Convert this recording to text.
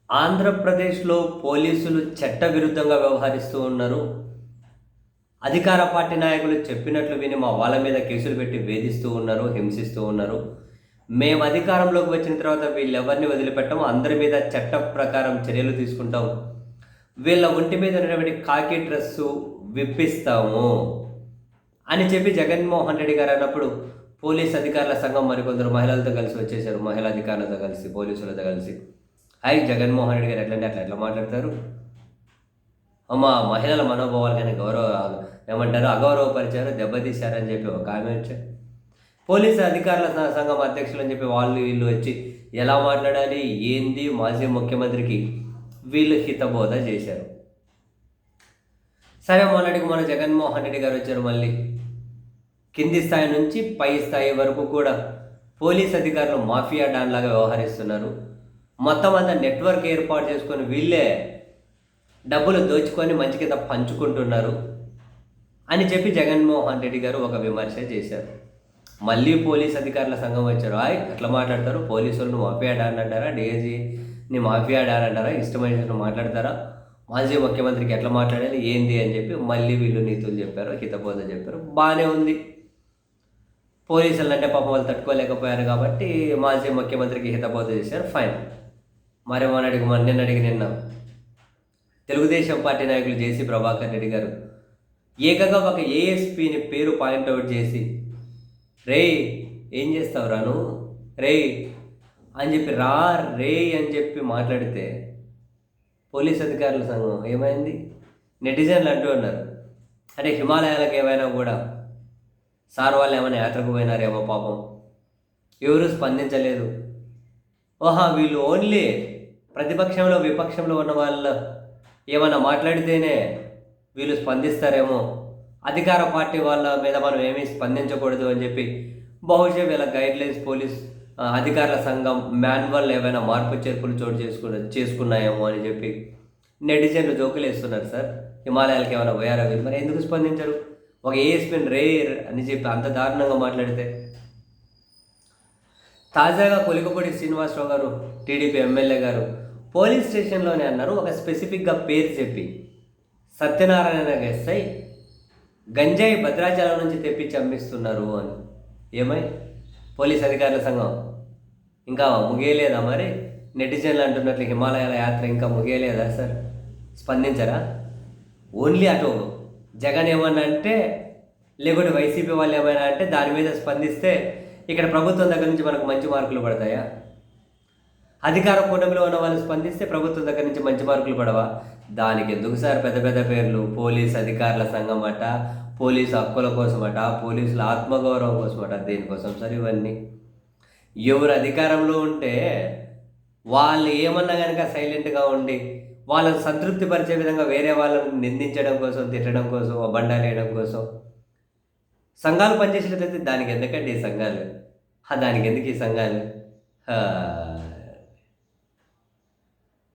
ఆంధ్రప్రదేశ్‌లో పోలీసులు చట్టవిరుద్ధంగా వ్యవహరిస్తూ ఉన్నారు. అధికార పార్టీ నాయకులు చెప్పినట్లు విని మా వాళ్ళ మీద కేసులు పెట్టి వేధిస్తూ ఉన్నారు, హింసిస్తూ ఉన్నారు. మేము అధికారంలోకి వచ్చిన తర్వాత వీళ్ళెవరిని వదిలిపెట్టము. అందరి మీద చట్ట ప్రకారం చర్యలు తీసుకుంటాం. వీళ్ళ ఒంటి మీద ఉన్నటువంటి కాకి డ్రెస్సు విప్పిస్తాము అని చెప్పి జగన్మోహన్ రెడ్డి గారు అన్నప్పుడు పోలీస్ అధికారుల సంఘం మరికొందరు మహిళలతో కలిసి వచ్చేసారు. మహిళా అధికారులతో కలిసి, పోలీసులతో కలిసి. జగన్మోహన్ రెడ్డి గారు ఎట్లంటే ఎట్లా మాట్లాడతారు? మహిళల మనోభావాలు కానీ ఏమంటారు అగౌరవపరిచారు, దెబ్బతీశారని చెప్పి ఒక ఆమె వచ్చారు. పోలీసు అధికారుల సంఘం అధ్యక్షులు అని చెప్పి వాళ్ళు వీళ్ళు వచ్చి ఎలా మాట్లాడాలి ఏంది మాజీ ముఖ్యమంత్రికి వీళ్ళు హితబోధ చేశారు. సరే, మొన్నటికి మన జగన్మోహన్ రెడ్డి గారు వచ్చారు. మళ్ళీ కింది స్థాయి నుంచి పై స్థాయి వరకు కూడా పోలీస్ అధికారులు మాఫియా డాన్ లాగా వ్యవహరిస్తున్నారు. మొత్తం అంతా నెట్వర్క్ ఏర్పాటు చేసుకొని వీళ్ళే డబ్బులు దోచుకొని మంచి కింద పంచుకుంటున్నారు అని చెప్పి జగన్మోహన్ రెడ్డి గారు ఒక విమర్శ చేశారు. మళ్ళీ పోలీస్ అధికారుల సంఘం వచ్చారు. ఎట్లా మాట్లాడతారు? పోలీసులను మాఫియా డాన్ అంటారా? డీఐజీని మాఫియా డాన్ అంటారా? ఇష్టమైన మాట్లాడతారా? మాజీ ముఖ్యమంత్రికి ఎట్లా మాట్లాడాలి ఏంది అని చెప్పి మళ్ళీ వీళ్ళు నీతులు చెప్పారు, హితబోధ చెప్పారు. బాగానే ఉంది. పోలీసులు అంటే పాపం వాళ్ళు తట్టుకోలేకపోయారు కాబట్టి మాజీ ముఖ్యమంత్రికి హితబోధ చేశారు. ఫైన్. మరి నిన్న తెలుగుదేశం పార్టీ నాయకులు జేసీ ప్రభాకర్ రెడ్డి గారు ఏకంగా ఒక ఏఎస్పీని పేరు పాయింట్అవుట్ చేసి, రేయ్ ఏం చేస్తావు రాను రేయ్ అని చెప్పి రే అని చెప్పి మాట్లాడితే పోలీస్ అధికారుల సంఘం ఏమైంది? నెటిజన్లు అంటూ ఉన్నారు, అంటే హిమాలయాలకు ఏమైనా కూడా సార్ వాళ్ళు ఏమైనా యాత్రకు పోయినారేమో పాపం, ఎవరు స్పందించలేదు. వీళ్ళు ఓన్లీ ప్రతిపక్షంలో విపక్షంలో ఉన్న వాళ్ళు ఏమైనా మాట్లాడితేనే వీళ్ళు స్పందిస్తారేమో, అధికార పార్టీ వాళ్ళ మీద మనం ఏమీ స్పందించకూడదు అని చెప్పి బహుశా వీళ్ళ గైడ్లైన్స్ పోలీస్ అధికారుల సంఘం మాన్యువల్ ఏమైనా మార్పు చేర్పులు చేసుకున్నాయేమో అని చెప్పి నెటిజన్లు జోకులు వేస్తున్నారు. సార్, హిమాలయాలకు ఏమైనా పోయారా వీళ్ళు? మరి ఎందుకు స్పందించరు? ఒక ఏఎస్పీని రేర్ అని చెప్పి అంత దారుణంగా మాట్లాడితే. తాజాగా కొలికపూడి శ్రీనివాసరావు గారు, టీడీపీ ఎమ్మెల్యే గారు పోలీస్ స్టేషన్లోనే అన్నారు, ఒక స్పెసిఫిక్గా పేరు చెప్పి, సత్యనారాయణ ఎస్ఐ గంజాయి భద్రాచలం నుంచి తెప్పించి అమ్మిస్తున్నారు అని. ఏమై పోలీస్ అధికారుల సంఘం ఇంకా ముగియలేదా? మరి నెటిజన్లు అంటున్నట్లు హిమాలయాల యాత్ర ఇంకా ముగియలేదా సార్? స్పందించరా? ఓన్లీ అటు జగన్ ఏమన్నా అంటే, లేకుంటే వైసీపీ వాళ్ళు ఏమైనా అంటే దాని మీద స్పందిస్తే ఇక్కడ ప్రభుత్వం దగ్గర నుంచి మనకు మంచి మార్కులు పడతాయా? అధికార కూటమిలో ఉన్న వాళ్ళు స్పందిస్తే ప్రభుత్వం దగ్గర నుంచి మంచి మార్కులు పడవా? దానికి ఎందుకు సార్ పెద్ద పెద్ద పేర్లు? పోలీస్ అధికారుల సంఘం అట, పోలీసు హక్కుల కోసమట, పోలీసుల ఆత్మగౌరవం కోసమట. దేనికోసం సార్ ఇవన్నీ? ఎవరు అధికారంలో ఉంటే వాళ్ళు ఏమన్నా కనుక సైలెంట్గా ఉండి వాళ్ళని సంతృప్తిపరిచే విధంగా వేరే వాళ్ళని నిందించడం కోసం, తిట్టడం కోసం, అబండాలు వేయడం కోసం సంఘాలు పనిచేసేటట్లయితే దానికి ఎందుకండి ఈ సంఘాలు? దానికి ఎందుకు ఈ సంఘాలు?